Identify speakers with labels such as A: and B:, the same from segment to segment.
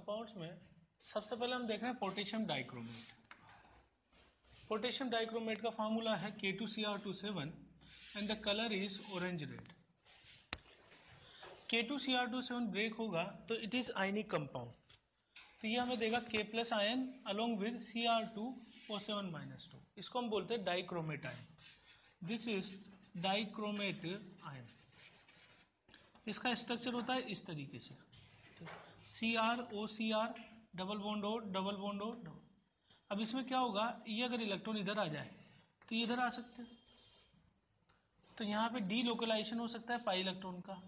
A: Compounds में सबसे पहले हम देख रहे हैं पोटेशियम डाइक्रोमेट। पोटेशियम डाइक्रोमेट का फार्मूला है K2Cr27 and the colour is orange red. K2Cr27 break होगा तो इट इज आयनिक कंपाउंड, तो ये हमें देगा K plus ion along with Cr2O7-2। इसको हम बोलते हैं dichromate ion. This is dichromate ion. इसका स्ट्रक्चर होता है इस तरीके से, CrOCr double bond O double bond O double. अब इसमें क्या होगा, ये अगर इलेक्ट्रॉन इधर आ जाए तो ये इधर आ सकते हैं, तो यहाँ पे डी लोकलाइजेशन हो सकता है पाई इलेक्ट्रॉन का।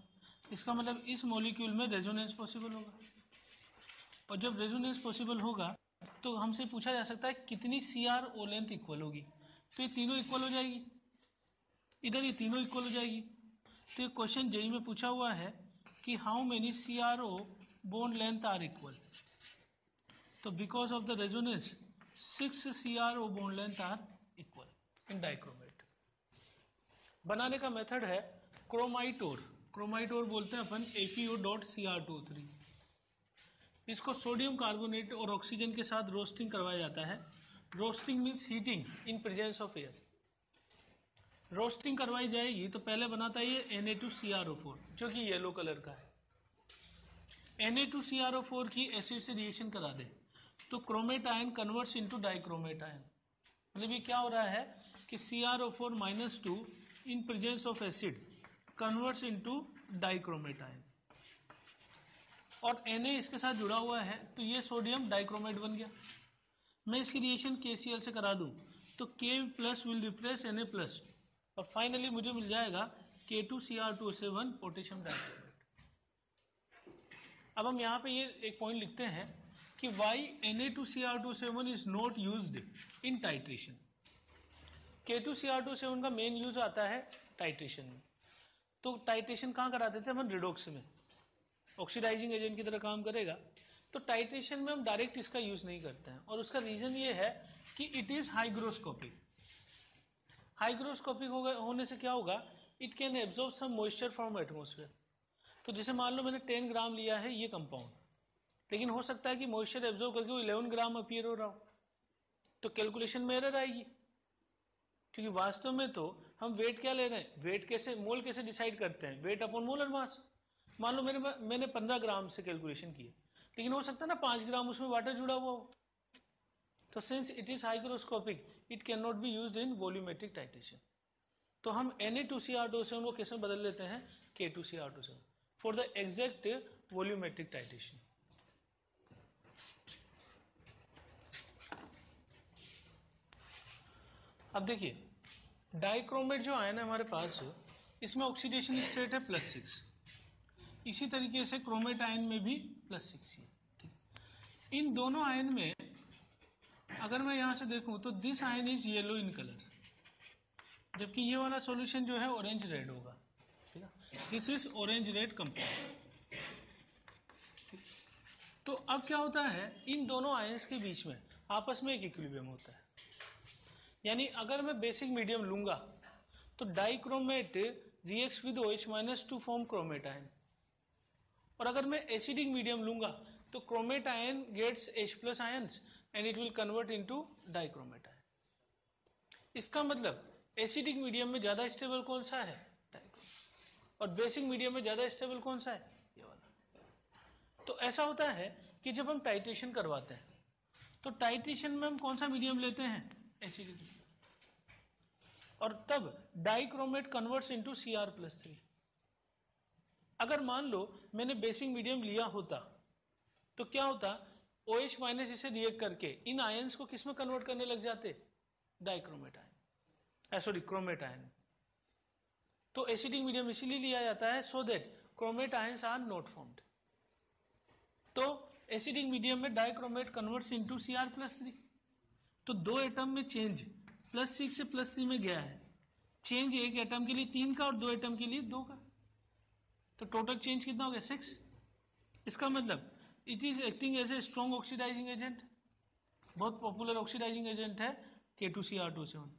A: इसका मतलब इस मॉलिक्यूल में रेजोनेंस पॉसिबल होगा, और जब रेजोनेंस पॉसिबल होगा तो हमसे पूछा जा सकता है कितनी CrO लेंथ इक्वल होगी। तो ये तीनों इक्वल हो जाएगी, इधर ये तीनों इक्वल हो जाएगी। तो ये क्वेश्चन जेई में पूछा हुआ है कि how many CrO bond length are equal. तो because of the resonance 6 CrO bond length are equal in dichromate. बनाने का मेथड है क्रोमाइटोर। क्रोमाइटोर बोलते हैं अपन APO.Cr23। इसको सोडियम कार्बोनेट और ऑक्सीजन के साथ रोस्टिंग करवाया जाता है। Roasting means heating in presence of air. Roasting करवाई जाएगी तो पहले बनाता है ये Na2CrO4 जो कि येलो कलर का है। Na2CrO4 की एसिड से रिएक्शन करा दे तो chromate ion converts into dichromate ion. मतलब ये क्या हो रहा है कि CrO4-2 in presence of acid converts into dichromate ion, और Na इसके साथ जुड़ा हुआ है तो ये सोडियम डाइक्रोमेट बन गया। मैं इसकी रिएक्शन KCl से करा दूं तो K plus will replace Na plus, और फाइनली मुझे मिल जाएगा K2Cr27 पोटेशियम डाइक्रोमेट। अब हम यहाँ पे ये एक पॉइंट लिखते हैं कि why Na2Cr27 is not used in titration. K2Cr27 का मेन यूज आता है टाइट्रेशन में। तो टाइट्रेशन कहाँ कराते थे हम, रिडॉक्स में, ऑक्सीडाइजिंग एजेंट की तरह काम करेगा। तो टाइट्रेशन में हम डायरेक्ट इसका यूज नहीं करते हैं, और उसका रीजन ये है कि इट इज हाइग्रोस्कोपिक। हाइग्रोस्कोपिक होने से क्या होगा, it can absorb some moisture from atmosphere. तो जैसे मान लो मैंने 10 ग्राम लिया है ये कंपाउंड, लेकिन हो सकता है कि मॉइस्चर एब्जॉर्ब करके वो 11 ग्राम अपीयर हो रहा हो, तो कैलकुलेशन में एरर आएगी। क्योंकि वास्तव में तो हम वेट क्या ले रहे हैं, वेट कैसे, मोल कैसे डिसाइड करते हैं, वेट अपॉन मोलर मास। मान लो मैंने 15 ग्राम से कैलकुलेशन की है, लेकिन हो सकता है ना 5 ग्राम उसमें वाटर जुड़ा हुआ हो। तो since it is hygroscopic it can not be used in volumetric titration. तो हम Na2Cr27 को किसमें बदल लेते हैं, K2Cr27 for the exact volumetric titration. अब देखिए डाइक्रोमेट जो आयन है हमारे पास, इसमें ऑक्सीडेशन स्टेट है +6। इसी तरीके से क्रोमेट आयन में भी +6 है। ठीक, इन दोनों आयन में अगर मैं यहां से देखूं तो this ion is yellow in colour, जबकि ये वाला सॉल्यूशन जो है ऑरेंज रेड होगा। ठीक है, this is orange red compound. तो अब क्या होता है, इन दोनों आयंस के बीच में आपस में एक इक्विलिब्रियम होता है। यानी अगर मैं बेसिक मीडियम लूंगा तो dichromate reacts with OH- to form chromate ion, और अगर मैं एसिडिक मीडियम लूंगा तो chromate ion gets H+ ions and it will convert into dichromate ion. इसका मतलब एसिडिक मीडियम में ज्यादा स्टेबल कौन सा है, डाइक्रोमेट, और बेसिक मीडियम में ज्यादा स्टेबल कौन सा है, ये वाला। तो ऐसा होता है कि जब हम टाइट्रेशन करवाते हैं तो टाइट्रेशन में हम कौन सा मीडियम लेते हैं, एसिडिक, और तब डाइक्रोमेट कन्वर्ट्स इनटू Cr+3। अगर मान लो मैंने बेसिक मीडियम लिया होता तो क्या होता, OH- इसे रिएक्ट करके इन आयंस को किस में कन्वर्ट करने लग जाते, dichromate ion, sorry chromate ion. तो एसिडिक मीडियम इसीलिए लिया जाता है so that chromate ions are not formed. तो एसिडिक मीडियम में डाइक्रोमेट कन्वर्ट्स इनटू Cr+3। तो 2 एटम में चेंज +6 से +3 में गया है, चेंज एक एटम के लिए 3 का और 2 एटम के लिए 2 का, तो टोटल चेंज कितना हो गया, 6। इसका मतलब it is acting as a strong oxidising agent. बहुत पॉपुलर ऑक्सीडाइजिंग एजेंट है K2Cr27,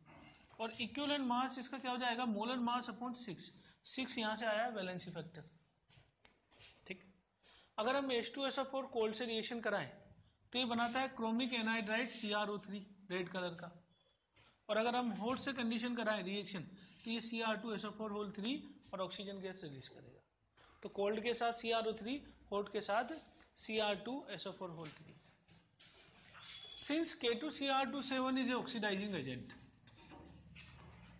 A: और इक्विवेलेंट मास इसका क्या हो जाएगा, मोलर मास अपॉन 6 यहां से आया वैलेंसी फैक्टर। ठीक, अगर हम H2SO4 कोल्ड से रिएक्शन कराएं तो ये बनाता है chromic anhydride CrO3 red colour का, और अगर हम हॉट से कंडीशन कराएं रिएक्शन तो ये Cr2SO4 और ऑक्सीजन गैस रिलीज करेगा। तो कोल्ड के साथ CrO3, हॉट के साथ Cr2SO4। Since K2Cr27 is a oxidising agent,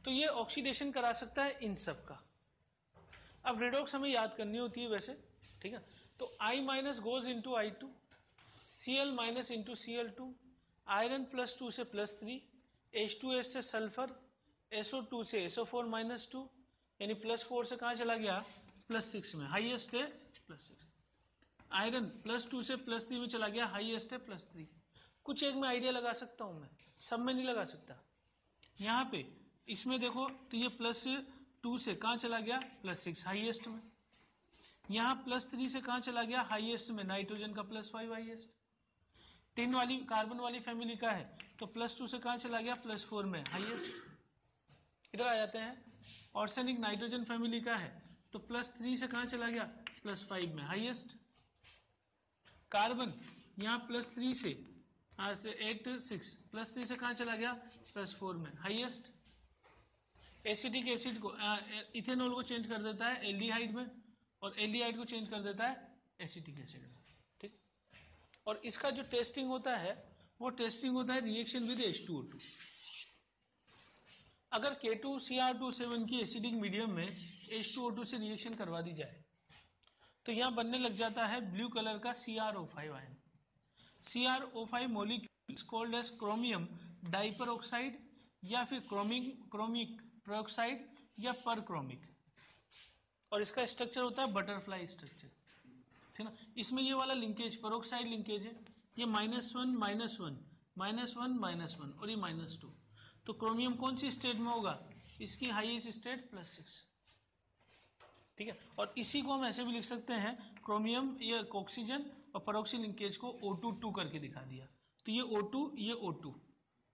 A: तो ये ऑक्सीडेशन करा सकता है इन सब का। अब रिडॉक्स हमें याद करनी होती है वैसे, ठीक है। तो I minus goes into I2, Cl minus into Cl2, iron +2 से +3, H2S से सल्फर, SO2 से SO4 -2, यानी +4 से कहाँ चला गया +6 में, हाईएस्ट है +6। आयरन +2 से +3 में चला गया, हाईएस्ट है +3। कुछ एक में आइडिया लगा सकता हूँ मैं, सब में नहीं लगा सकता। यहाँ पे इसमें देखो तो ये +2 से कहाँ चला गया +6 हाईएस्ट में, यहाँ +3 से कहाँ चला गया हाईएस्ट में, नाइट्रोजन का +5 हाईएस्ट। टिन वाली कार्बन वाली फैमिली का है तो +2 से कहाँ चला गया +4 में हाईएस्ट। इधर आ जाते हैं, ऑर्सेनिक नाइट्रोजन फैमिली का है तो +3 से कहाँ चला गया +5 में हाईएस्ट। कार्बन यहाँ +3 से 8 6 +3 से कहाँ चला गया +4 में हाईएस्ट। एसिटिक एसिड को इथेनॉल को चेंज कर देता है एल्डिहाइड में, और एल्डिहाइड को चेंज कर देता है एसिटिक एसिड में, ठीक। और इसका जो टेस्टिंग होता है वो टेस्टिंग होता है रिएक्शन विद H2O2। अगर K2Cr27 की एसिडिक मीडियम में H2O2 से रिएक्शन करवा दी जाए तो यहाँ बनने लग जाता है ब्लू कलर का CrO5 ion. CrO5 molecule called as chromium diperoxide, या फिर क्रोमिक पेरोक्साइड, या परक्रोमिक, और इसका स्ट्रक्चर होता है बटरफ्लाई स्ट्रक्चर, ठीक ना। इसमें ये वाला लिंकेज पेरोक्साइड लिंकेज है, ये -1 -1 -1 -1 और ये -2। तो क्रोमियम कौन सी स्टेट में होगा, इसकी हाईएस्ट स्टेट +6, ठीक है। और इसी को हम ऐसे भी लिख सकते हैं, क्रोमियम ये ऑक्सीजन और पेरोक्सी लिंकेज को O2 करके दिखा दिया, तो ये O2 ये O2,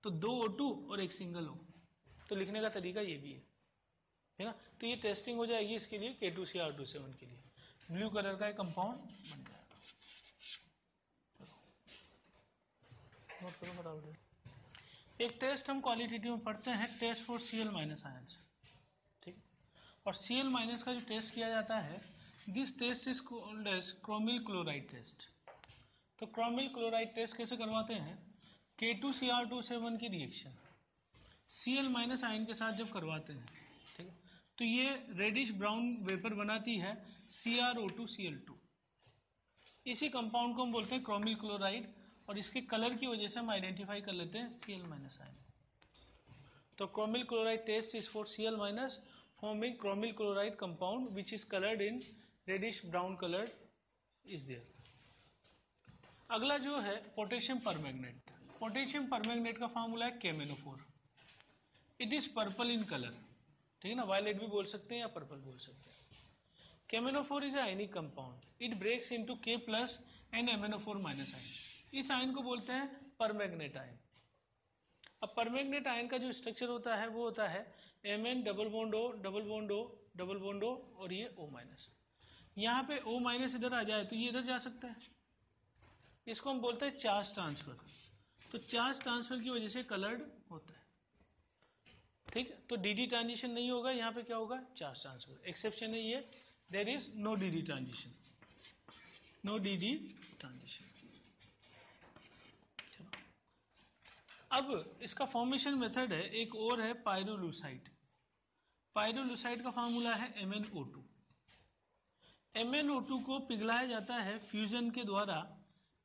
A: तो 2 O2 और एक सिंगल O, तो लिखने का तरीका ये भी है ना। तो ये टेस्टिंग हो जाएगी इसके लिए K2Cr27 के लिए, ब्लू कलर का एक कंपाउंड बन जाएगा। एक टेस्ट हम क्वालिटेटिव में पढ़ते हैं, टेस्ट फॉर Cl- आयंस, ठीक है। और Cl- का जो टेस्ट किया जाता है, this test is called as chromyl chloride test. तो क्रोमिल क्लोराइड टेस्ट कैसे करवाते हैं, K2Cr27 की रिएक्शन Cl- आयन के साथ जब करवाते हैं, ठीक है, तो ये रेडिश ब्राउन वेपर बनाती है CrO2Cl2। इसी कंपाउंड को हम बोलते हैं क्रोमिल क्लोराइड, और इसके कलर की वजह से हम आइडेंटिफाई कर लेते हैं Cl- आयन। तो chromyl chloride test is for Cl- forming chromyl chloride compound which is coloured in reddish brown colour is there. अगला जो है पोटेशियम परमैंगनेट। पोटेशियम परमैंगनेट का फॉर्मूला है KMnO4। It is purple in colour, ठीक है ना, violet भी बोल सकते हैं या पर्पल बोल सकते हैं। KMnO4 is ionic compound, it breaks into K+ and MnO4- ion. इस आयन को बोलते हैं परमैंगनेट आयन। अब परमैंगनेट आयन का जो स्ट्रक्चर होता है वो होता है Mn double bond O double bond O double bond O और ये O-। यहाँ पे O- इधर आ जाए तो ये इधर जा सकता है, इसको हम बोलते हैं चार्ज ट्रांसफर। तो चार्ज ट्रांसफर की वजह से कलर्ड होता है, ठीक है। तो DD ट्रांजिशन नहीं होगा, यहाँ पे क्या होगा चार्ज ट्रांसफर। एक्सेप्शन है ये, there is no DD transition, no DD transition. अब इसका फॉर्मेशन मेथड है, एक और है पायरोलुसाइड। पायरोलुसाइड का फार्मूला है MnO2। MnO2 को पिघलाया जाता है फ्यूजन के द्वारा,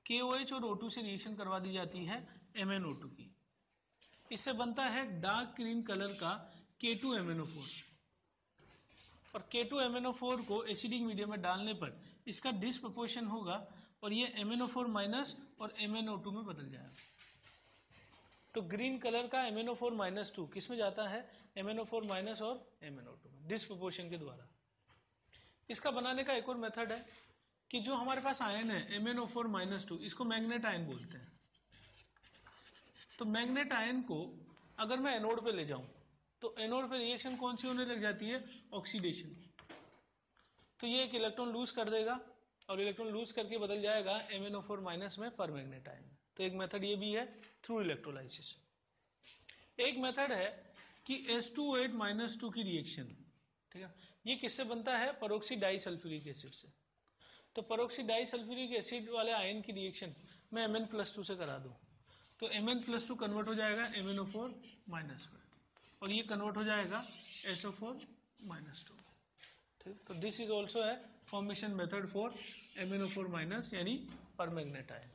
A: KOH और O2 से रिएक्शन करवा दी जाती है MnO2 की। इससे बनता है डार्क ग्रीन कलर का K2MnO4, और K2MnO4 को एसिडिक मीडियम में डालने पर इसका डिसप्रपोर्शन होगा और ये MnO4- और MnO2 में बदल जाएगा। तो ग्रीन कलर का MnO4- किस में जाता है, MnO4- और MnO2 में, डिसप्रपोर्शन के द्वारा। इसका बनाने का एक और मेथड है कि जो हमारे पास आयन है MnO4- इसको मैग्नेट आयन बोलते हैं। तो मैग्नेट आयन को अगर मैं एनोड पे ले जाऊं तो एनोड पे रिएक्शन कौन सी होने लग जाती है, ऑक्सीडेशन। तो ये एक इलेक्ट्रॉन लूज कर देगा और इलेक्ट्रॉन लूज करके बदल जाएगा MnO4 माइनस में परमैग्नेट आयन। तो एक मेथड ये भी है थ्रू इलेक्ट्रोलाइसिस। एक मेथड है कि H2O8 - 2 की रिएक्शन, ठीक है, ये किससे बनता है? परोक्सी डाइसल्फ्यूरिक एसिड से। तो परोक्सी डाइसल्फ्यूरिक एसिड वाले आयन की रिएक्शन मैं Mn+2 से करा दूं तो Mn+2 कन्वर्ट हो जाएगा MnO4 माइनस में, और ये कन्वर्ट हो जाएगा SO4 -2। ठीक, तो दिस इज ऑल्सो है formation method for MnO4 minus यानी परमैग्नेट आयन।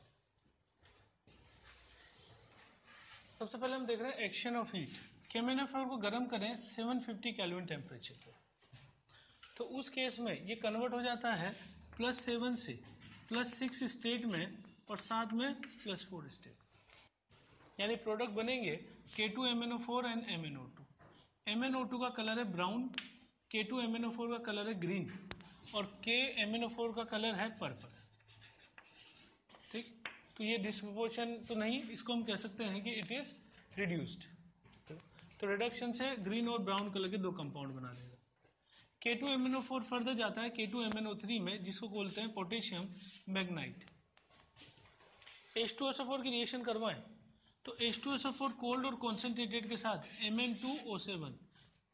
A: सबसे पहले हम देख रहे हैं एक्शन ऑफ हीट। KMnO4 को गर्म करें 750 केल्विन टेम्परेचर पे, तो उस केस में ये कन्वर्ट हो जाता है +7 से +6 स्टेट में और साथ में +4 स्टेट, यानी प्रोडक्ट बनेंगे K2MnO4 एंड MnO2। MnO2 का कलर है ब्राउन, K2MnO4 का कलर है ग्रीन और KMnO4 का कलर है पर्पल। ठीक, तो ये डिस्प्रोपोर्शन तो नहीं, इसको हम कह सकते हैं कि इट इज रिड्यूस्ड। तो रिडक्शन से ग्रीन और ब्राउन कलर के दो कंपाउंड बना देगा। K2MnO4 फर्दर जाता है K2MnO3 में, जिसको बोलते हैं पोटेशियम मैग्नाइट। H2SO4 की रिएक्शन करवाएं तो H2SO4 कोल्ड और कॉन्सेंट्रेटेड के साथ Mn2O7,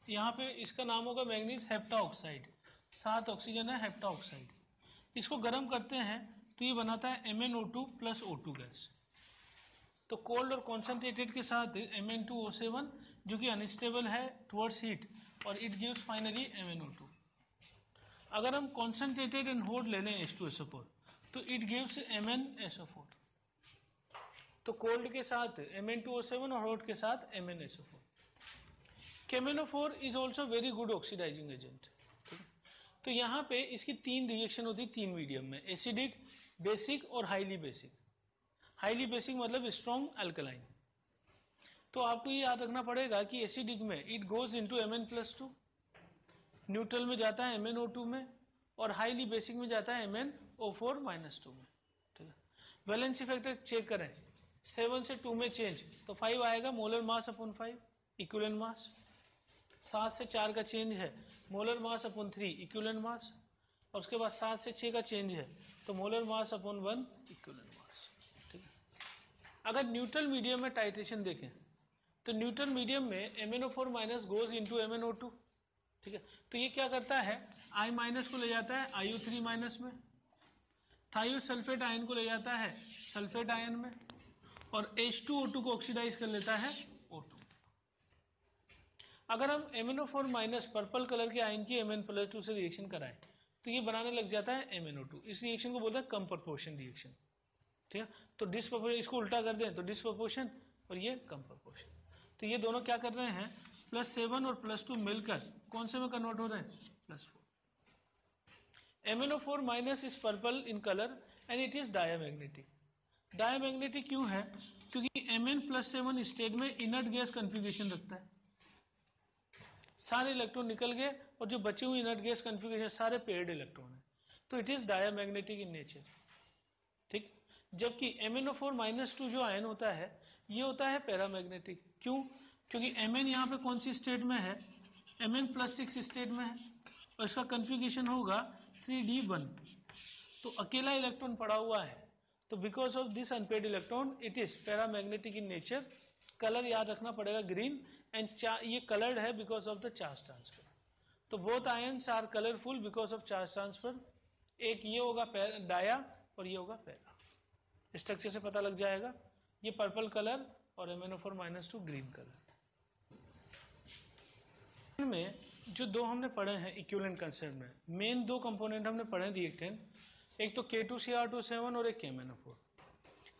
A: यहाँ पे इसका नाम होगा मैग्नीज हेप्टा ऑक्साइड, 7 ऑक्सीजन है हेप्टा ऑक्साइड। इसको गर्म करते हैं तो ये बनाता है MnO2 + O2 गैस। तो कोल्ड और कॉन्सेंट्रेटेड के साथ Mn2O7 जो कि अनस्टेबल है टुवर्ड्स हीट, और इट गिव्स फाइनली MnO2। अगर हम कॉन्सेंट्रेटेड एंड हॉट ले लें H2SO4 तो इट गिव्स MnSO4। तो कोल्ड के साथ Mn2O7 और हॉट के साथ MnSO4। KMnO4 is also very good oxidising agent. तो यहाँ पे इसकी 3 रिएक्शन होती है 3 मीडियम में, एसिडिक, बेसिक और हाईली बेसिक। हाईली बेसिक मतलब स्ट्रॉन्ग अल्कलाइन। तो आपको ये याद रखना पड़ेगा कि एसिडिक में it goes into Mn+2, neutral में जाता है MnO2 में, और हाईली बेसिक में जाता है MnO4 -2 में। ठीक है, वैलेंसी फैक्टर चेक करें, 7 से 2 में चेंज तो 5 आएगा, molar mass upon 5 equivalent mass. 7 से 4 का चेंज है, molar mass upon 3 equivalent mass. और उसके बाद 7 से 6 का चेंज है तो molar mass upon 1 equivalent mass. ठीक है, अगर न्यूट्रल मीडियम में टाइट्रेशन देखें तो न्यूट्रल मीडियम में MnO4 minus goes into MnO2। ठीक है, तो ये क्या करता है, I माइनस को ले जाता है IO3 माइनस में, थायोसल्फेट आयन को ले जाता है सल्फेट आयन में, और H2O2 को ऑक्सीडाइज कर लेता है O2। अगर हम MnO4 माइनस पर्पल कलर के आयन की Mn+2 से रिएक्शन कराएं तो ये बनाने लग जाता है MnO2। इस रिएक्शन को बोलते हैं कम प्रोपोर्शन रिएक्शन। ठीक है, तो डिसप्रोपोर्शन, इसको उल्टा कर दें तो डिसप्रोपोर्शन और ये कम प्रोपोर्शन। तो ये दोनों क्या कर रहे हैं, +7 और +2 मिलकर कौन से में कन्वर्ट हो रहे हैं, +4। MnO4 minus is purple in colour and it is diamagnetic. Diamagnetic क्यों है, क्योंकि Mn+7 स्टेट में इनर्ट गैस कन्फिगरेशन रखता है। सारे इलेक्ट्रॉन निकल गए और जो बचे हुए इनर्ट गैस कन्फिगरेशन सारे पेयर्ड इलेक्ट्रॉन है, तो it is diamagnetic in nature. ठीक, जबकि MnO4 -2 जो आयन होता है ये होता है पैरामैग्नेटिक। क्यों, क्योंकि Mn यहाँ पे कौन सी स्टेट में है, Mn+6 स्टेट में है, और इसका कन्फिगरेशन होगा 3d1। तो अकेला इलेक्ट्रॉन पड़ा हुआ है, तो because of this unpaired electron it is paramagnetic in nature. Colour याद रखना पड़ेगा ग्रीन, एंड ये कलर्ड है because of the charge transfer. तो both ions are colourful because of charge transfer. एक ये होगा डाया और ये होगा पैरा। स्ट्रक्चर से पता लग जाएगा, ये पर्पल कलर और MnO4 -2 ग्रीन कलर। में जो दो हमने पढ़े हैं इक्विवेलेंट कंसेप्ट में, मेन 2 कंपोनेंट हमने पढ़े रिएक्टेंट, एक तो K2Cr27 और एक KMnO4।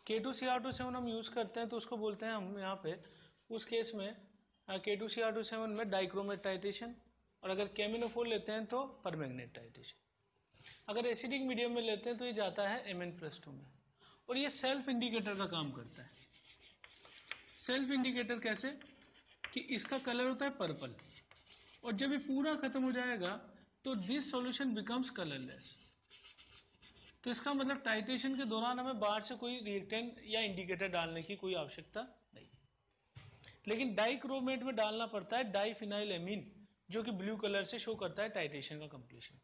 A: K2Cr27 हम यूज करते हैं तो उसको बोलते हैं हम यहाँ पे, उस केस में K2Cr27 में डाइक्रोमेट टाइट्रेशन, और अगर KMnO4 लेते हैं तो परमैग्नेट टाइट्रेशन। अगर एसिडिक मीडियम में लेते हैं तो ये जाता है Mn+2 में, और ये सेल्फ इंडिकेटर का काम करता है। सेल्फ इंडिकेटर कैसे, कि इसका कलर होता है पर्पल, और जब ये पूरा खत्म हो जाएगा तो दिस सॉल्यूशन बिकम्स कलरलेस। तो इसका मतलब टाइट्रेशन के दौरान हमें बाहर से कोई रिएक्टेंट या इंडिकेटर डालने की कोई आवश्यकता नहीं, लेकिन डाइक्रोमेट में डालना पड़ता है डाइफिनाइल एमीन, जो कि ब्लू कलर से शो करता है टाइट्रेशन का कंप्लीशन।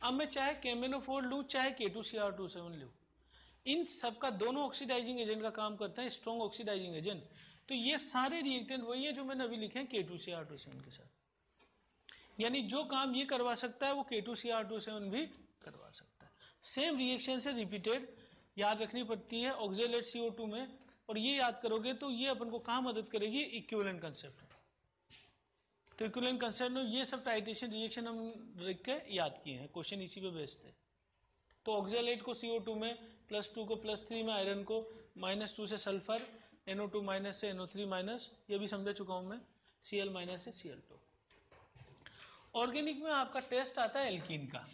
A: अब मैं चाहे KMnO4 लूँ चाहे K2Cr27 लूँ, इन सब का दोनों ऑक्सीडाइजिंग एजेंट का काम करते हैं, स्ट्रॉन्ग ऑक्सीडाइजिंग एजेंट। तो ये सारे रिएक्टेंट वही है जो मैंने अभी लिखे हैं K2Cr27 के साथ। यानी जो काम ये करवा सकता है वो K2Cr27 भी करवा सकता है। सेम रिएक्शन से रिपीटेड याद रखनी पड़ती है ऑक्जेलेट CO2 में, और ये याद करोगे तो ये अपन को कहाँ मदद करेगी, इक्विवेलेंट कंसेप्ट। तो इक्विवेलेंट कंसेप्ट में ये सब टाइट्रेशन रिएक्शन हम रख के याद किए हैं, क्वेश्चन इसी पे बेस्ड है। तो ऑक्जेलेट को CO2 में, +2 को +3 में, आयरन को -2 से सल्फर, NO2 माइनस से NO3 माइनस, ये भी समझ चुका हूं मैं, Cl माइनस से Cl2। ऑर्गेनिक में आपका टेस्ट आता है एल्कीन का।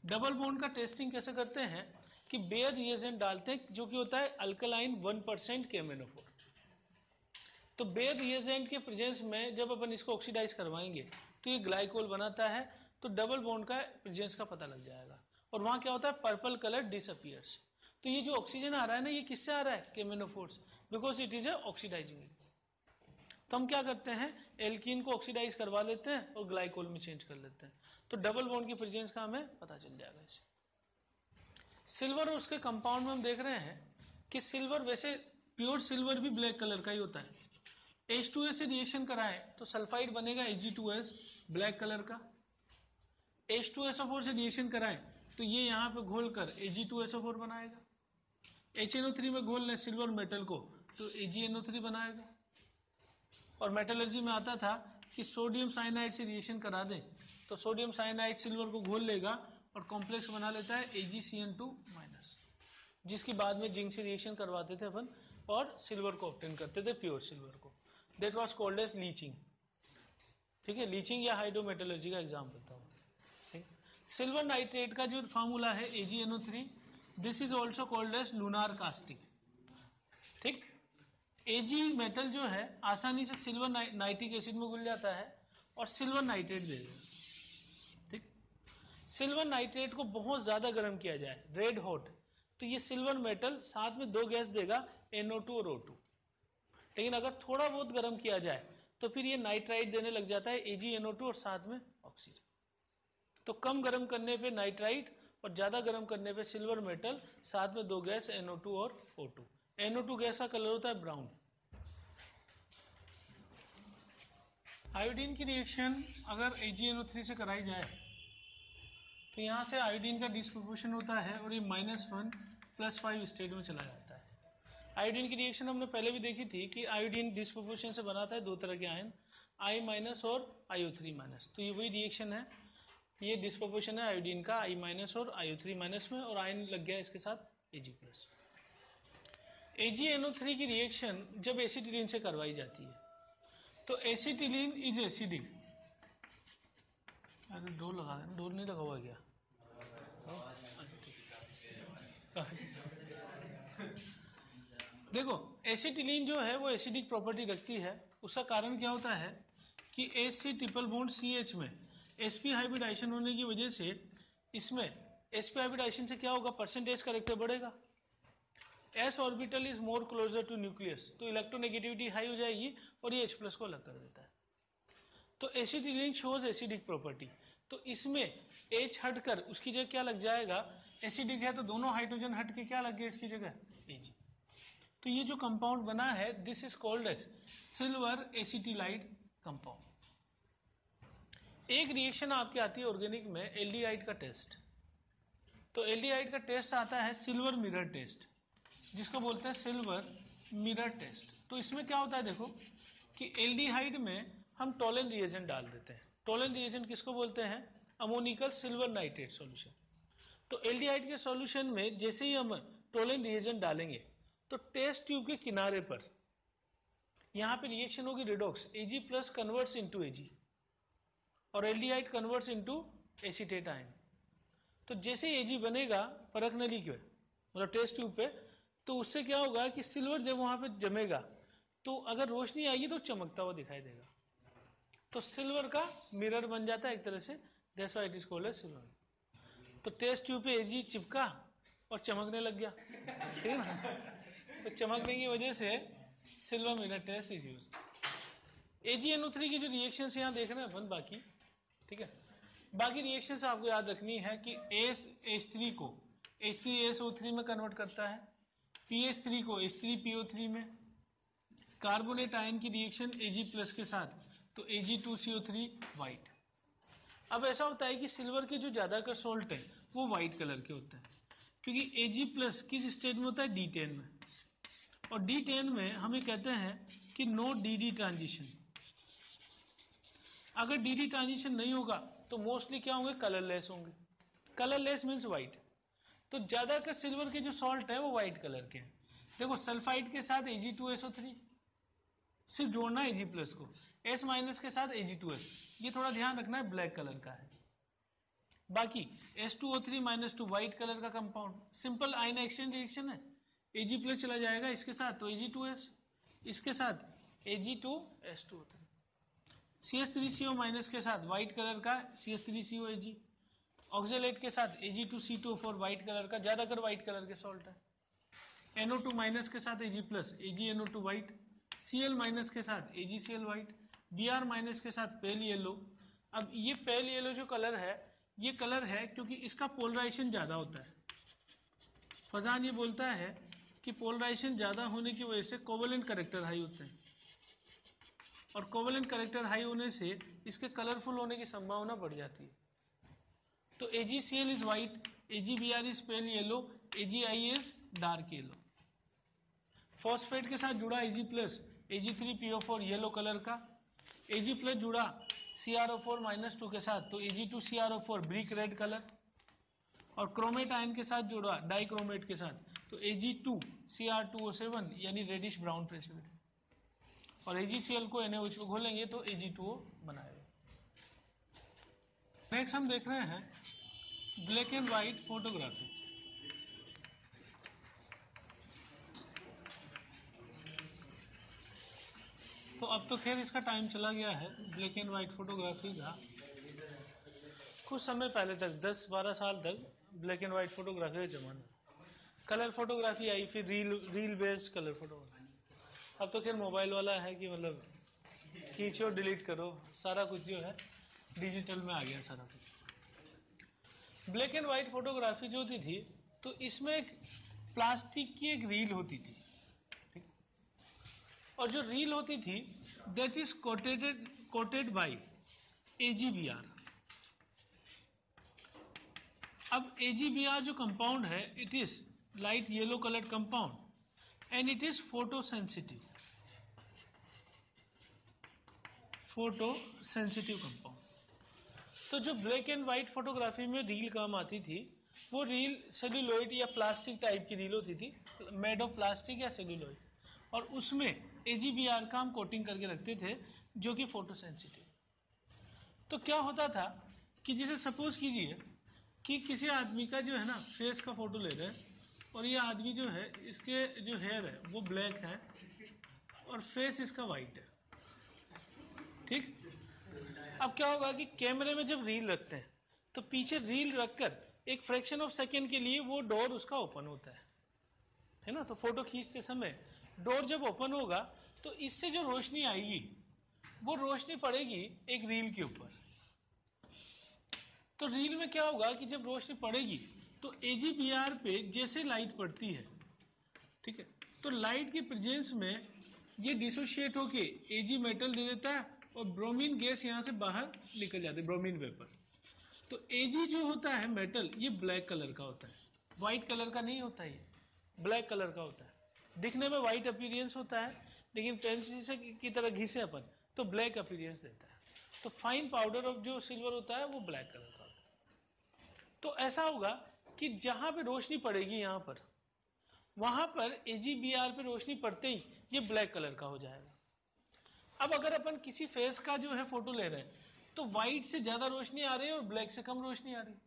A: डबल बॉन्ड का टेस्टिंग कैसे करते हैं कि बेयर रिएजेंट डालते हैं जो कि होता है अल्कलाइन 1% KMnO4। तो बेयर रिएजेंट के प्रेजेंस में जब अपन इसको ऑक्सीडाइज करवाएंगे तो ये ग्लाइकोल बनाता है, तो डबल बॉन्ड का प्रेजेंस का पता लग जाएगा, और वहां क्या होता है, पर्पल कलर डिसअपियर्स। तो ये जो ऑक्सीजन आ रहा है ना, ये किससे आ रहा है, KMnO4 से, because it is a oxidising. तो हम क्या करते हैं, एल्कीन को ऑक्सीडाइज करवा लेते हैं और ग्लाइकोल में चेंज कर लेते हैं, तो डबल बॉन्ड की प्रेजेंस का हमें पता चल जाएगा इसे। सिल्वर और उसके कंपाउंड में हम देख रहे हैं कि सिल्वर, वैसे प्योर सिल्वर भी ब्लैक कलर का ही होता है। H2S से रिएक्शन कराएं तो सल्फाइड बनेगा Ag2S ब्लैक कलर का। H2SO4 से रिएक्शन कराएं तो ये यहाँ पे घोल कर Ag2SO4 बनाएगा। HNO3 में घोल लें सिल्वर मेटल को तो AgNO3 बनाएगा। और मेटलर्जी में आता था कि सोडियम साइनाइड से रिएक्शन करा दें तो सोडियम साइनाइड सिल्वर को घोल लेगा और कॉम्प्लेक्स बना लेता है AgCN2-, जिसकी बाद में जिंक से रिएक्शन करवाते थे अपन और सिल्वर को ऑब्टेन करते थे, प्योर सिल्वर को। That was called as leaching. ठीक है, लीचिंग या हाइड्रोमेटलर्जी का एग्जाम्पल था। सिल्वर नाइट्रेट का जो फार्मूला है AgNO3, this is also called as lunar caustic. ठीक, Ag मेटल जो है आसानी से सिल्वर नाइट्रिक एसिड में घुल जाता है और सिल्वर नाइट्रेट दे देगा। ठीक, सिल्वर नाइट्रेट को बहुत ज्यादा गर्म किया जाए, रेड हॉट, तो ये सिल्वर मेटल साथ में 2 गैस देगा, NO2 और O2। लेकिन अगर थोड़ा बहुत गर्म किया जाए तो फिर ये नाइट्राइट देने लग जाता है AgNO2 और साथ में ऑक्सीजन। तो कम गर्म करने पे नाइट्राइट और ज्यादा गर्म करने पे सिल्वर मेटल, साथ में 2 गैस NO2 और O2। NO2 गैस का कलर होता है ब्राउन। आयोडीन की रिएक्शन अगर AgNO3 से कराई जाए तो यहाँ से आयोडीन का डिस्प्रोपोर्शन होता है और ये -1 +5 स्टेट में चला जाता है। आयोडीन की रिएक्शन हमने पहले भी देखी थी कि आयोडीन डिस्प्रोपोर्शन से बनाता है 2 तरह के आयन, I- और IO3-। तो ये वही रिएक्शन है, ये डिस्प्रोपोर्शन है आयोडीन का I- और IO3- में, और आयन लग गया इसके साथ Ag+। AgNO3 की रिएक्शन जब एसिटिलीन से करवाई जाती है तो एसिटिलीन इज एसिडिक। अरे डोर लगा देना, डोर नहीं लगा हुआ क्या? देखो, एसिटिलीन जो है वो एसिडिक प्रॉपर्टी रखती है। उसका कारण क्या होता है कि H3 में sp हाइब्रिडाइजेशन होने की वजह से इसमें sp हाइब्रिडाइजेशन से क्या होगा, परसेंटेज करेक्टर बढ़ेगा। s orbital is more closer to nucleus, तो इलेक्ट्रोनेगेटिविटी हाई हो जाएगी और ये H+ को अलग कर देता है। तो एसिटिलीन शोज एसिडिक प्रॉपर्टी, तो इसमें H हटकर उसकी जगह क्या लग जाएगा, एसिडिक है तो दोनों हाइड्रोजन हट के क्या लग गया इसकी जगह, Ag। तो ये जो कंपाउंड बना है this is called as silver acetylide compound. एक रिएक्शन आपकी आती है ऑर्गेनिक में एल्डिहाइड का टेस्ट। तो एल्डिहाइड का टेस्ट आता है सिल्वर मिरर टेस्ट, जिसको बोलते हैं सिल्वर मिरर टेस्ट। तो इसमें क्या होता है देखो कि एल्डिहाइड में हम टोलन रिएजेंट डाल देते हैं। टोलन रिएजेंट किसको बोलते हैं, अमोनिकल सिल्वर नाइट्रेट सॉल्यूशन। तो एल्डिहाइड के सॉल्यूशन में जैसे ही हम टोलन रिएजेंट डालेंगे तो टेस्ट ट्यूब के किनारे पर यहाँ पे रिएक्शन होगी redox, Ag+ converts into Ag और aldehyde converts into acetate ion. तो जैसे Ag बनेगा परख नली के मतलब टेस्ट ट्यूब पे, तो उससे क्या होगा कि सिल्वर जब वहां पे जमेगा तो अगर रोशनी आएगी तो चमकता हुआ दिखाई देगा, तो सिल्वर का मिरर बन जाता है एक तरह से, that's why it is called as silver. तो टेस्ट ट्यूब पे Ag चिपका और चमकने लग गया, ठीक है ना, तो चमकने की वजह से silver mirror test is used. AgNO3 की जो रिएक्शंस यहाँ देख रहे हैं अपन बाकी, ठीक है, बाकी रिएक्शन आपको याद रखनी है कि H3 को H3SO3 में कन्वर्ट करता है, PH3 को H3PO3 में, कार्बोनेट आयन की रिएक्शन Ag+ के साथ तो Ag2CO3 व्हाइट। अब ऐसा होता है कि सिल्वर के जो ज्यादातर सोल्ट है वो व्हाइट कलर के होते हैं, क्योंकि Ag+ किस स्टेट में होता है, D10 में, और D10 में हमें कहते हैं कि नो DD ट्रांजिशन। अगर DD ट्रांजिशन नहीं होगा तो मोस्टली क्या होंगे, कलरलेस होंगे। Colourless means white. तो ज्यादातर सिल्वर के जो सॉल्ट है वो व्हाइट कलर के हैं। देखो सल्फाइड के साथ Ag2SO3, सिर्फ जोड़ना है Ag+ को, S- के साथ Ag2S, ये थोड़ा ध्यान रखना है, ब्लैक कलर का है। बाकी S2O3 - 2 व्हाइट कलर का compound, simple ion exchange reaction है, Ag+ चला जाएगा इसके साथ तो Ag2S, इसके साथ Ag2S2O3, CH3CO- के साथ व्हाइट कलर का CH3COAg, ऑक्जेलेट के साथ Ag2C2O4 व्हाइट कलर का, ज्यादातर व्हाइट कलर के सॉल्ट है। NO2- के साथ Ag+, AgNO2 व्हाइट, Cl- के साथ AgCl व्हाइट, Br- के साथ पेल येलो। अब ये पेल येलो जो कलर है, ये कलर है क्योंकि इसका पोलराइजेशन ज्यादा होता है। फजान ये बोलता है कि पोलराइजेशन ज्यादा होने की वजह से कोवेलेंट कैरेक्टर हाई होते हैं, और कोवेलेंट कैरेक्टर हाई होने से इसके कलरफुल होने की संभावना बढ़ जाती है। तो AgCl is white, AgBr is pale yellow, AgI is dark yellow. Phosphate के साथ जुड़ा Ag+, Ag3PO4 येलो कलर का, Ag+ जुड़ा CrO4 - 2 के साथ तो Ag2CrO4 ब्रिक रेड कलर, और क्रोमेट आयन के साथ जुड़ा डाइक्रोमेट के साथ तो Ag2Cr2O7 यानी रेडिश ब्राउन प्रेसिपिटेट, और AgCl को NaOH को घोलेंगे तो Ag2O बनाएगा। नेक्स्ट हम देख रहे हैं ब्लैक एंड व्हाइट फोटोग्राफी। तो अब तो खैर इसका टाइम चला गया है ब्लैक एंड व्हाइट फोटोग्राफी का। कुछ समय पहले तक 10-12 साल तक ब्लैक एंड व्हाइट फोटोग्राफी का जमाना, कलर फोटोग्राफी आई, फिर रील बेस्ड कलर फोटोग्राफी। अब तो खैर मोबाइल वाला है कि मतलब खींचो डिलीट करो, सारा कुछ जो है डिजिटल में आ गया सारा कुछ। ब्लैक एंड व्हाइट फोटोग्राफी जो होती थी तो इसमें एक प्लास्टिक की एक रील होती थी, और जो रील होती थी that is coated by AgBr। अब AgBr जो कंपाउंड है it is light yellow coloured compound and it is photosensitive compound. तो जो ब्लैक एंड व्हाइट फोटोग्राफी में रील काम आती थी वो रील सेल्यूलोइड या प्लास्टिक टाइप की रील होती थी, मेड ऑफ प्लास्टिक या सेल्यूलोइड, और उसमें AgBr का हम कोटिंग करके रखते थे जो कि फोटोसेंसिटिव। तो क्या होता था कि जैसे सपोज कीजिए कि किसी आदमी का जो है ना फेस का फोटो ले रहे हैं, और ये आदमी जो है इसके जो हेयर है वो ब्लैक है और फेस इसका वाइट है, ठीक। अब क्या होगा कि कैमरे में जब रील रखते हैं तो पीछे रील रखकर एक फ्रैक्शन ऑफ सेकेंड के लिए वो डोर उसका ओपन होता है ना। तो फोटो खींचते समय डोर जब ओपन होगा तो इससे जो रोशनी आएगी वो रोशनी पड़ेगी एक रील के ऊपर। तो रील में क्या होगा कि जब रोशनी पड़ेगी तो AgBr पे जैसे लाइट पड़ती है, ठीक है, तो लाइट के प्रेजेंस में ये डिसोशिएट होके Ag मेटल दे देता है और ब्रोमीन गैस यहाँ से बाहर निकल जाती है, ब्रोमीन वेपर। तो Ag जो होता है मेटल ये ब्लैक कलर का होता है, व्हाइट कलर का नहीं होता, ये ब्लैक कलर का होता है। दिखने में व्हाइट अपीयरेंस होता है लेकिन ट्रांजिशन की तरह घिसे अपन तो ब्लैक अपीयरेंस देता है। तो फाइन पाउडर ऑफ जो सिल्वर होता है वो ब्लैक कलर का होता है। तो ऐसा होगा कि जहां पे रोशनी पड़ेगी यहाँ पर, वहां पर AgBr पे रोशनी पड़ते ही ये ब्लैक कलर का हो जाएगा। अब अगर अपन किसी फेस का जो है फोटो ले रहे हैं तो व्हाइट से ज्यादा रोशनी आ रही है और ब्लैक से कम रोशनी आ रही है,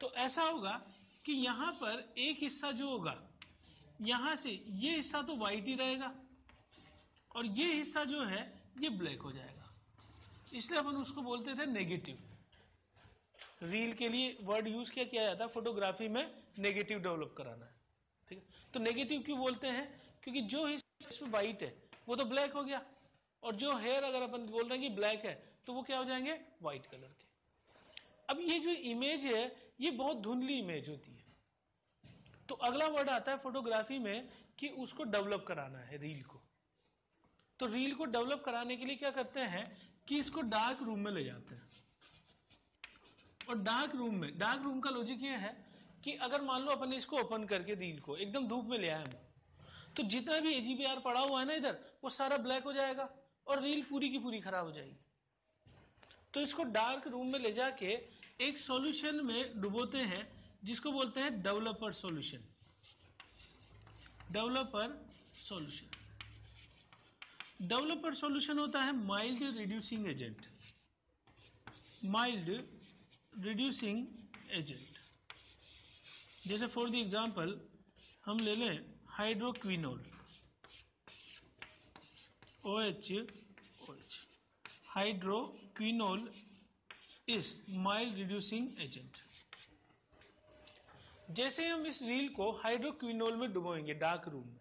A: तो ऐसा होगा कि यहाँ पर एक हिस्सा जो होगा यहां से ये हिस्सा तो व्हाइट ही रहेगा और ये हिस्सा जो है ये ब्लैक हो जाएगा, इसलिए अपन उसको बोलते थे नेगेटिव। रील के लिए वर्ड यूज क्या किया जाता है फोटोग्राफी में, नेगेटिव डेवलप कराना है, ठीक है। तो नेगेटिव क्यों बोलते हैं, क्योंकि जो हिस्सा इसमें व्हाइट है वो तो ब्लैक हो गया, और जो हेयर अगर अपन बोल रहे हैं कि ब्लैक है तो वो क्या हो जाएंगे, व्हाइट कलर के। अब ये जो इमेज है ये बहुत धुंधली इमेज होती है, तो अगला वर्ड आता है फोटोग्राफी में कि उसको डेवलप कराना है रील को। तो रील को डेवलप कराने के लिए क्या करते हैं कि इसको डार्क रूम में ले जाते हैं, और डार्क रूम का लॉजिक ये है कि अगर मान लो अपन इसको ओपन करके रील को एकदम धूप में ले आए हम, तो जितना भी AGPR पड़ा हुआ है ना इधर, वो सारा ब्लैक हो जाएगा और रील पूरी की पूरी खराब हो जाएगी। तो इसको डार्क रूम में ले जाके एक सॉल्यूशन में डुबोते हैं जिसको बोलते हैं डेवलपर सॉल्यूशन। डेवलपर सॉल्यूशन होता है माइल्ड रिड्यूसिंग एजेंट। जैसे फॉर द एग्जांपल हम ले लें hydroquinol, OH। Hydroquinol is mild reducing agent. जैसे हम इस रील को हाइड्रोक्विनोल में डुबोएंगे डार्क रूम में,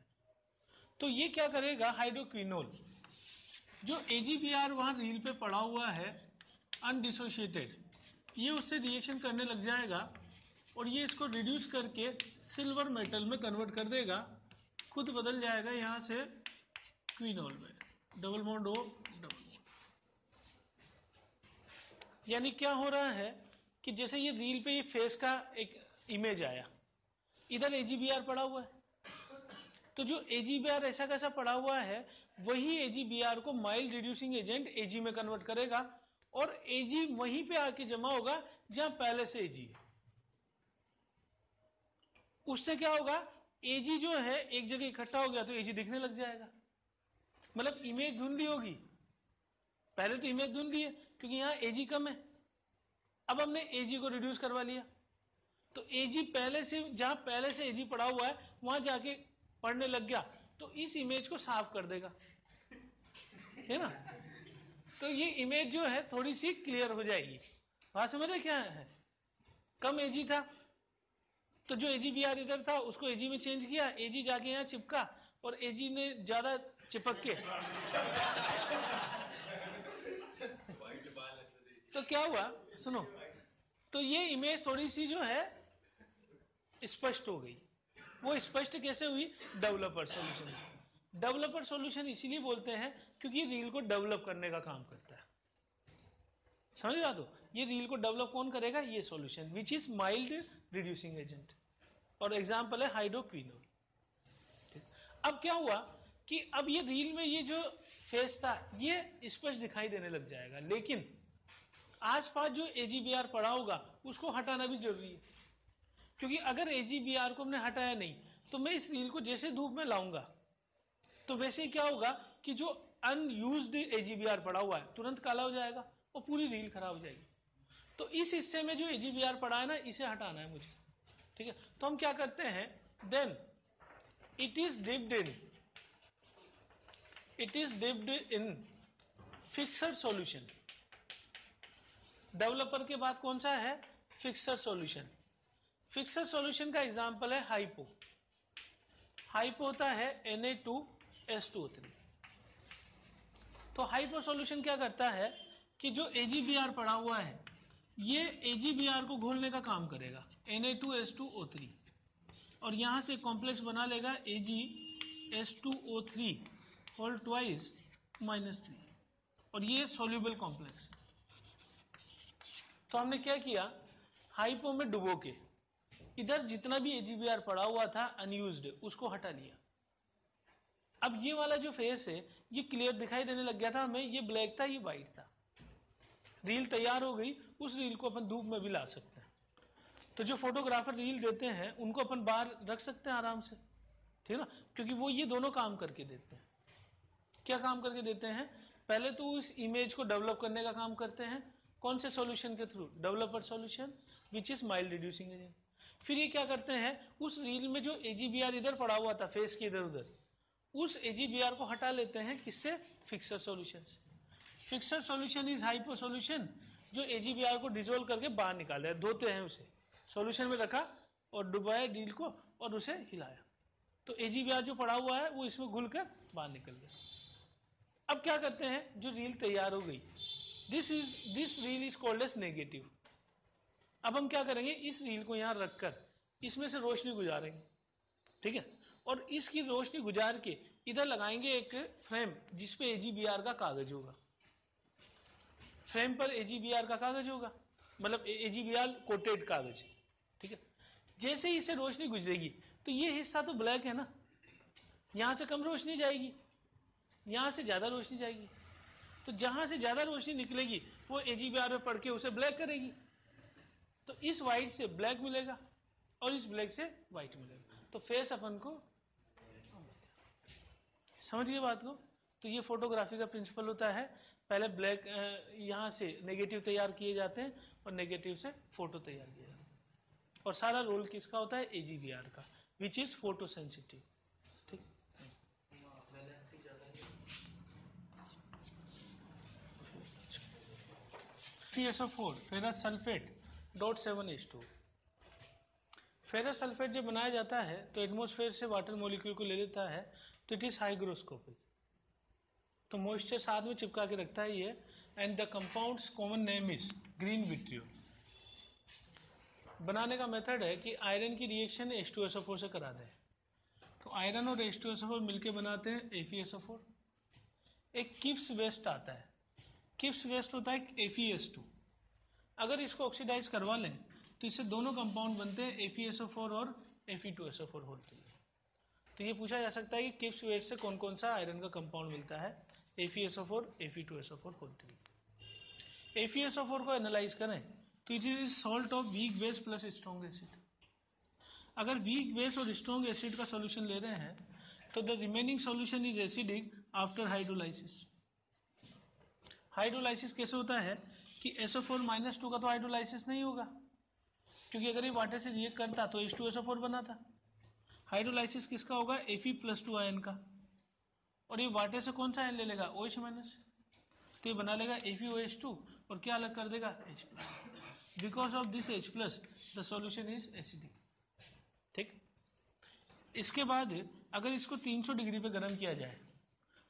A: तो ये क्या करेगा, हाइड्रोक्विनोल जो AGPR वहां रील पे पड़ा हुआ है अनडिसोशिएटेड, ये उससे रिएक्शन करने लग जाएगा और ये इसको रिड्यूस करके सिल्वर मेटल में कन्वर्ट कर देगा, खुद बदल जाएगा यहां से क्विनोल में, double bond O double bond. यानी क्या हो रहा है कि जैसे ये रील पे ये फेस का एक इमेज आया, इधर AGPR पड़ा हुआ है, तो जो AGPR ऐसा कैसा पड़ा हुआ है वही AGPR को माइल्ड रिड्यूसिंग एजेंट AG में कन्वर्ट करेगा और AG वहीं पे आके जमा होगा जहां पहले से AG है। उससे क्या होगा, AG जो है एक जगह इकट्ठा हो गया तो AG दिखने लग जाएगा, मतलब इमेज धुंधली होगी। पहले तो इमेज धुंधली है क्योंकि यहां AG कम है, अब हमने AG को रिड्यूस करवा लिया तो AG पहले से, जहां पहले से AG पड़ा हुआ है वहां जाके पढ़ने लग गया, तो इस इमेज को साफ कर देगा, है ना। तो ये इमेज जो है थोड़ी सी क्लियर हो जाएगी। बात समझ रहे क्या है, कम AG था तो जो AGPR इधर था उसको AG में चेंज किया, AG जाके यहाँ चिपका और AG ने ज्यादा चिपक के तो क्या हुआ सुनो, तो ये इमेज थोड़ी सी जो है स्पष्ट हो गई। वो स्पष्ट कैसे हुई, डेवलपर सॉल्यूशन। डेवलपर सॉल्यूशन इसीलिए बोलते हैं क्योंकि रील को डेवलप करने का काम करता है, समझ रहा। तो ये रील को डेवलप कौन करेगा, ये solution which is mild reducing agent, और एग्जांपल है हाइड्रोक्विनोल। अब क्या हुआ कि अब ये रील में ये जो फेस था ये स्पष्ट दिखाई देने लग जाएगा, लेकिन आसपास जो AGPR पड़ा होगा उसको हटाना भी जरूरी है, क्योंकि अगर AGPR को हमने हटाया नहीं तो मैं इस रील को जैसे धूप में लाऊंगा तो वैसे क्या होगा कि जो अनयूज्ड AGPR पड़ा हुआ है तुरंत काला हो जाएगा और पूरी रील खराब हो जाएगी। तो इस हिस्से में जो AGPR पड़ा है ना, इसे हटाना है मुझे, ठीक है। तो हम क्या करते हैं, then it is dipped in fixer solution. Developer के बाद कौन सा है, फिक्सर सॉल्यूशन। फिक्सर सॉल्यूशन का एग्जांपल है हाइपो। हाइपो होता है Na2S2O3। तो हाइपो सॉल्यूशन क्या करता है कि जो AGPR पड़ा हुआ है ये AGPR को घोलने का काम करेगा, Na2S2O3, और यहां से कॉम्प्लेक्स बना लेगा AgS2O3 होल ट्वाइस -3, और ये सोल्यूबल कॉम्प्लेक्स। तो हमने क्या किया, हाइपो में डुबो के इधर जितना भी AGPR पड़ा हुआ था अनयूज्ड उसको हटा लिया। अब ये वाला जो फेस है ये क्लियर दिखाई देने लग गया था हमें, ये ब्लैक था ये वाइट था। रील तैयार हो गई, उस रील को अपन धूप में भी ला सकते हैं। तो जो फोटोग्राफर रील देते हैं उनको अपन बाहर रख सकते हैं आराम से, ठीक है ना, क्योंकि वो ये दोनों काम करके देते हैं। क्या काम करके देते हैं, पहले तो इस इमेज को डेवलप करने का काम करते हैं, कौन से सॉल्यूशन के through, developer solution which is mild reducing agent. फिर ये क्या करते हैं, उस रील में जो AGPR इधर पड़ा हुआ था फेस के इधर उधर, उस AGPR को हटा लेते हैं, किससे, फिक्सर सॉल्यूशन से। Fixer solution is hypo solution, जो AGPR को डिसोल्व करके बाहर निकाले, धोते हैं उसे, सॉल्यूशन में रखा और डुबाया रील को और उसे हिलाया, तो AGPR जो पड़ा हुआ है वो इसमें घुलकर बाहर निकल गया। अब क्या करते हैं, जो रील तैयार हो गई, this reel is called as negative. अब हम क्या करेंगे, इस रील को यहाँ रखकर इसमें से रोशनी गुजारेंगे, ठीक है, और इसकी रोशनी गुजार के इधर लगाएंगे एक फ्रेम जिसपे AGBR का कागज होगा। फ्रेम पर AGBR का कागज होगा, मतलब AGBR कोटेड कागज, ठीक है। जैसे ही इसे रोशनी गुजरेगी तो ये हिस्सा तो ब्लैक है ना, यहां से कम रोशनी जाएगी, यहां से ज्यादा रोशनी जाएगी, तो जहां से ज्यादा रोशनी निकलेगी वो AGBR में पड़ के उसे ब्लैक करेगी, तो इस व्हाइट से ब्लैक मिलेगा और इस ब्लैक से व्हाइट मिलेगा, तो फेस अपन को समझ गए बात को। तो ये फोटोग्राफी का प्रिंसिपल होता है, पहले ब्लैक यहाँ से नेगेटिव तैयार किए जाते हैं और नेगेटिव से फोटो तैयार किया जाता है, और सारा रोल किसका होता है, AGBR का, विच इज फोटो सेंसिटिव, ठीक। FeSO4 ferrous sulphate .7H2। Ferrous sulphate जब बनाया जाता है तो एटमॉस्फेयर से वाटर मॉलिक्यूल को ले लेता है, तो इट इज हाइग्रोस्कोपिक, तो मॉइस्चर साथ में चिपका के रखता है ये, and the compounds common name is green vitriol. बनाने का मेथड है कि आयरन की रिएक्शन H2SO4 से करा दें, तो आयरन और H2SO4 मिलके बनाते हैं FeSO4। एक किप्स वेस्ट आता है, किप्स वेस्ट होता है FeS2, अगर इसको ऑक्सीडाइज करवा लें तो इससे दोनों कंपाउंड बनते हैं FeSO4 और Fe2SO4 होते हैं। तो ये पूछा जा सकता है कि किप्स वेस्ट से कौन कौन सा आयरन का कंपाउंड मिलता है, FeSO4 Fe2SO4 होते हैं। FeSO4 को एनालाइज करें तो it is salt of weak base plus strong acid. अगर वीक बेस और स्ट्रॉन्ग एसिड का सॉल्यूशन ले रहे हैं तो the remaining solution is acidic after hydrolysis. Hydrolysis कैसे होता है कि SO4-2 का तो हाइड्रोलाइसिस नहीं होगा, क्योंकि अगर ये वाटर से रिएक्ट करता तो H2SO4 बना था। हाइड्रोलाइसिस किसका होगा, Fe+2 आयन का, और ये वाटर से कौन सा आयन ले लेगा, OH-, तो ये बना लेगा FeOH2 और क्या अलग कर देगा, H+। Because of this H+ the solution is acidic, ठीक। इसके बाद अगर इसको 300 डिग्री पे गर्म किया जाए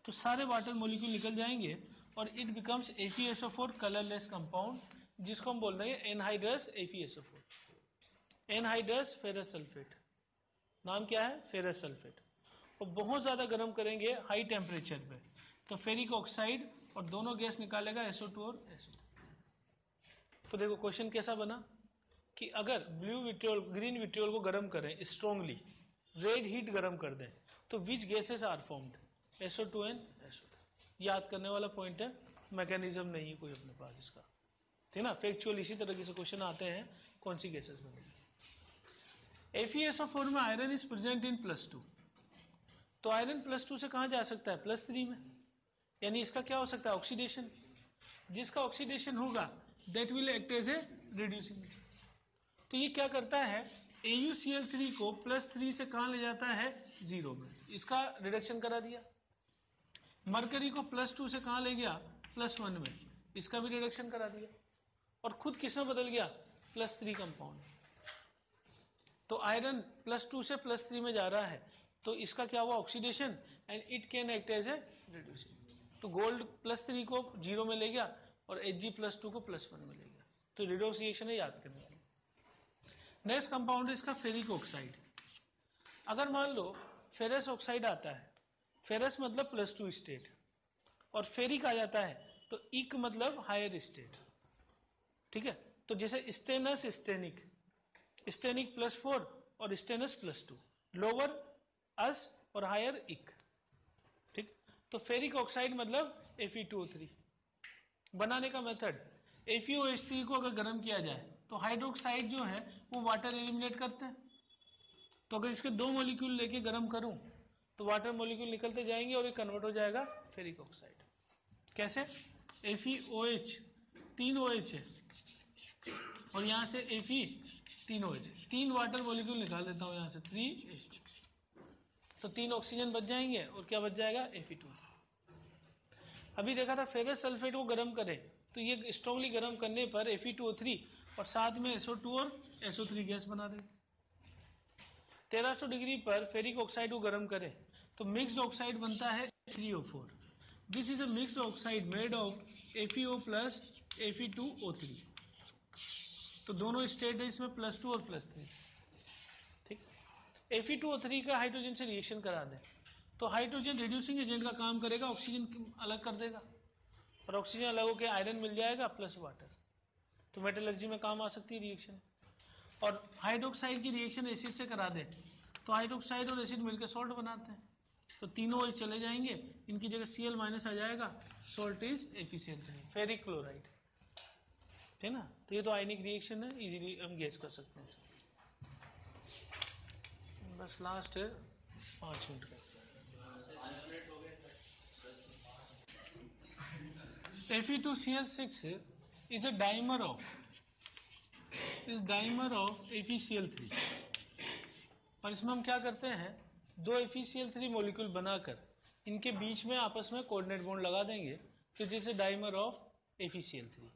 A: तो सारे वाटर मॉलिक्यूल निकल जाएंगे और it becomes FeSO4 colourless compound, जिसको हम बोल रहे हैं anhydrous FeSO4, anhydrous ferrous sulphate. नाम क्या है, फेरस सल्फेट। और बहुत ज्यादा गर्म करेंगे हाई टेम्परेचर पे तो फेरिक ऑक्साइड और दोनों गैस निकालेगा SO2 और SO3। तो देखो क्वेश्चन कैसा बना कि अगर ब्लू विट्रियोल ग्रीन विट्रियोल को गर्म करें स्ट्रॉन्गली, रेड हीट गर्म कर दें, तो which gases are formed, SO2 and SO3। याद करने वाला पॉइंट है, मैकेनिज्म नहीं है कोई अपने पास इसका, ठीक ना। फैक्चुअल इसी तरह से क्वेश्चन आते हैं, कौन सी गैसेस बनेगी। FeSO4 में आयरन इज प्रेजेंट इन +2, तो आयरन +2 से कहां जा सकता है, +3 में, यानी इसका क्या हो सकता है, ऑक्सीडेशन। जिसका ऑक्सीडेशन होगा that will act as a reducing agent. तो ये क्या करता है, AuCl3 को +3 से कहां ले जाता है, 0 में, इसका रिडक्शन करा दिया। मरकरी को +2 से कहां ले गया, +1 में, इसका भी रिडक्शन करा दिया, और खुद किसमें बदल गया, +3 कंपाउंड। तो आयरन +2 से +3 में जा रहा है तो इसका क्या हुआ, oxidation, and it can act as a reducing. तो गोल्ड +3 को 0 में ले गया और Hg+2 को +1 में ले गया, तो रिडॉक्स रिएक्शन है, याद करने वाली। नेक्स्ट कंपाउंड है इसका फेरिक ऑक्साइड। अगर मान लो फेरस ऑक्साइड आता है, फेरस मतलब +2 स्टेट, और फेरिक आ जाता है तो इक मतलब हायर स्टेट, ठीक है। तो जैसे स्टेनस स्टेनिक, स्टेनिक +4 और स्टेनस +2, लोअर अस और हायर इक, ठीक। तो फेरिक ऑक्साइड मतलब Fe2O3। बनाने का मेथड, FeOH3 को अगर गर्म किया जाए तो हाइड्रोक्साइड जो है वो वाटर एलिमिनेट करते हैं, तो अगर इसके 2 मॉलिक्यूल लेके गर्म करूं तो वाटर मॉलिक्यूल निकलते जाएंगे और ये कन्वर्ट हो जाएगा फेरिक ऑक्साइड। कैसे, FeOH 3 OH है और यहां से Fe 3 OH है, 3 वाटर मॉलिक्यूल निकाल देता हूं यहां से 3H2, तो 3 ऑक्सीजन बच जाएंगे और क्या बच जाएगा, Fe2। अभी देखा था फेरस सल्फेट को गर्म करें तो ये स्ट्रांगली गर्म करने पर Fe2O3 और साथ में SO2 और SO3 गैस बना देगा। 1300 डिग्री पर फेरिक ऑक्साइड को गर्म करें तो मिक्स्ड ऑक्साइड बनता है 3O4। This is a mixed oxide made of FeO plus Fe2O3। तो दोनों स्टेट है इसमें +2 और +3, ठीक। Fe2O3 का हाइड्रोजन से रिएक्शन करा दें तो हाइड्रोजन रिड्यूसिंग एजेंट का काम करेगा, ऑक्सीजन अलग कर देगा और ऑक्सीजन अलग होकर आयरन मिल जाएगा प्लस वाटर, तो मेटलर्जी में काम आ सकती है रिएक्शन। और हाइड्रोक्साइड की रिएक्शन एसिड से करा दें तो हाइड्रोक्साइड और एसिड मिलकर सॉल्ट बनाते हैं, तो तीनों OH चले जाएंगे, इनकी जगह Cl- आ जाएगा, salt is FeCl3, ferric chloride, है ना। तो ये तो आयनिक रिएक्शन है, इजीली हम गेस कर सकते हैं। बस लास्ट है 5 मिनट का। Fe2Cl6 is a dimer of FeCl3, और इसमें हम क्या करते हैं, 2 FeCl3 मॉलिक्यूल बनाकर इनके बीच में आपस में कोऑर्डिनेट बॉन्ड लगा देंगे, तो this is dimer of FeCl3।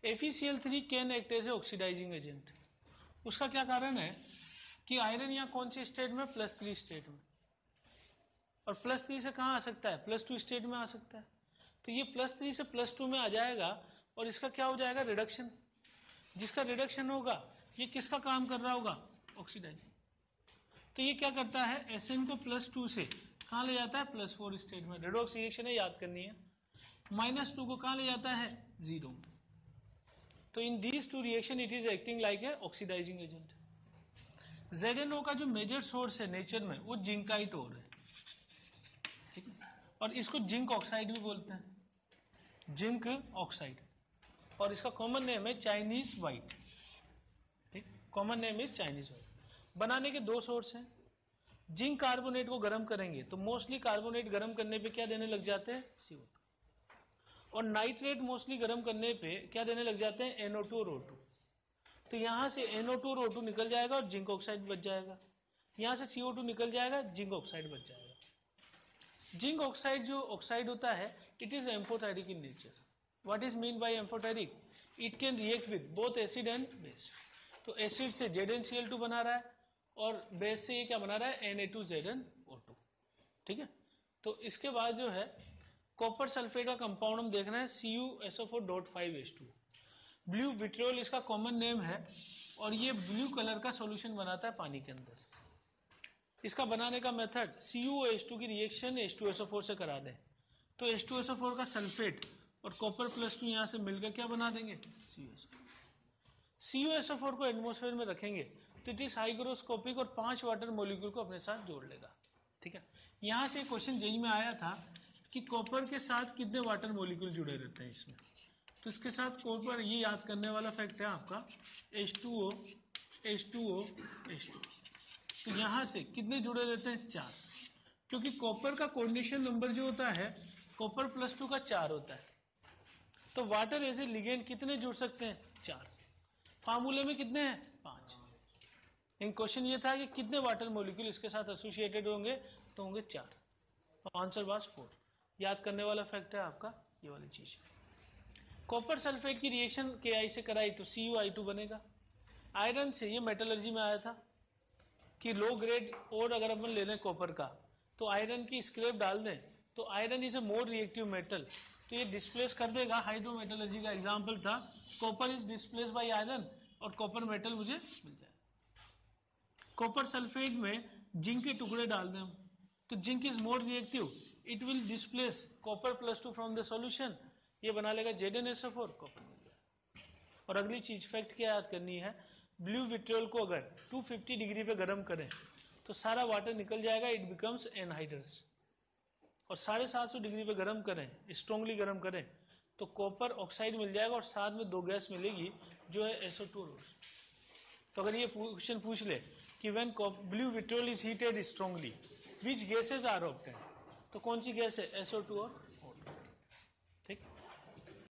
A: FeCl3 can act as a oxidising agent. उसका क्या कारण है कि आयरन यहाँ कौन सी स्टेट में, +3 स्टेट में, और +3 से कहाँ आ सकता है, +2 स्टेट में आ सकता है, तो ये +3 से +2 में आ जाएगा और इसका क्या हो जाएगा, रिडक्शन। जिसका रिडक्शन होगा ये किसका काम कर रहा होगा, ऑक्सीडाइजिंग। तो ये क्या करता है, Sn को +2 से कहाँ ले जाता है, +4 स्टेट में, रेडॉक्स रिएक्शन है, याद करनी है। -2 को कहाँ ले जाता है, 0 में। तो in these two reaction it is acting like a oxidising agent. ZnO का जो मेजर सोर्स है नेचर में वो जिंकाइट ओर है, ठीक है, और इसको जिंक ऑक्साइड भी बोलते हैं, जिंक ऑक्साइड, और इसका कॉमन नेम है चाइनीज वाइट, ठीक, common name is Chinese white. बनाने के 2 सोर्स हैं। जिंक कार्बोनेट को गर्म करेंगे तो मोस्टली कार्बोनेट गर्म करने पे क्या देने लग जाते हैं, CO2, और नाइट्रेट मोस्टली गर्म करने पे क्या देने लग जाते हैं, NO2 और O2। तो यहाँ से NO2 और O2 निकल जाएगा और जिंक ऑक्साइड बच जाएगा, यहाँ से CO2 निकल जाएगा, जिंक ऑक्साइड बच जाएगा। जिंक ऑक्साइड जो ऑक्साइड होता है it is amphoteric in nature. What is mean by amphoteric, it can react with both acid and base. तो एसिड से ZnCl2 बना रहा है और बेस से ये क्या बना रहा है, Na2ZnO2, ठीक है। तो इसके बाद जो है कॉपर सल्फेट का कंपाउंड हम देख रहे हैं, CuSO4.5H2। ब्लू विट्रियोल इसका कॉमन नेम है और ये ब्लू कलर का सॉल्यूशन बनाता है पानी के अंदर। इसका बनाने का मेथड CuOH2 की रिएक्शन H2SO4 से करा दें तो H2SO4 का सल्फेट और कॉपर +2 यहाँ से मिलकर क्या बना देंगे, CuSO4 को एटमॉस्फेयर में रखेंगे तो इट इज हाइग्रोस्कोपिक और 5 वाटर मॉलिक्यूल को अपने साथ जोड़ लेगा, ठीक है। यहाँ से क्वेश्चन जेई में आया था कि कॉपर के साथ कितने वाटर मॉलिक्यूल जुड़े रहते हैं इसमें, तो इसके साथ कॉपर, ये याद करने वाला फैक्ट है आपका H2O, H2O, H2। तो यहाँ से कितने जुड़े रहते हैं, 4, क्योंकि कॉपर का कोऑर्डिनेशन नंबर जो होता है कॉपर +2 का 4 होता है। तो वाटर एज ए लिगेंड कितने जुड़ सकते हैं, 4। फार्मूले में कितने हैं, 5। लेकिन क्वेश्चन ये था कि कितने वाटर मॉलिक्यूल इसके साथ एसोसिएटेड होंगे, तो होंगे 4। Answer was 4। याद करने वाला फैक्ट है आपका ये वाली चीज। कॉपर सल्फेट की रिएक्शन Ki से कराई तो CuI2 बनेगा। आयरन से, ये मेटलर्जी में आया था कि लो ग्रेड और अगर अपन ले लें कॉपर का तो आयरन की स्क्रैप डाल दें तो iron is a more reactive metal, तो ये डिस्प्लेस कर देगा। हाइड्रोमेटलर्जी का एग्जाम्पल था, copper is displace by iron और कॉपर मेटल मुझे मिल जाए। कॉपर सल्फेट में जिंक के टुकड़े डाल दें तो zinc is more reactive, it will displace copper +2 from the solution, ये बना लेगा ZnSO4, कॉपर मिल जाए। और अगली चीज फैक्ट क्या याद करनी है, ब्लू विट्रियोल को अगर 250 डिग्री पे गर्म करें तो सारा वाटर निकल जाएगा, इट बिकम्स एनहाइड्रस। और 750 डिग्री पे गर्म करें, स्ट्रांगली गर्म करें तो कॉपर ऑक्साइड मिल जाएगा और साथ में 2 गैस मिलेगी जो है SO2 और। तो अगर ये क्वेश्चन पूछ ले कि when blue vitriol is heated strongly which gases are obtained, तो कौन सी गैस है, SO2 और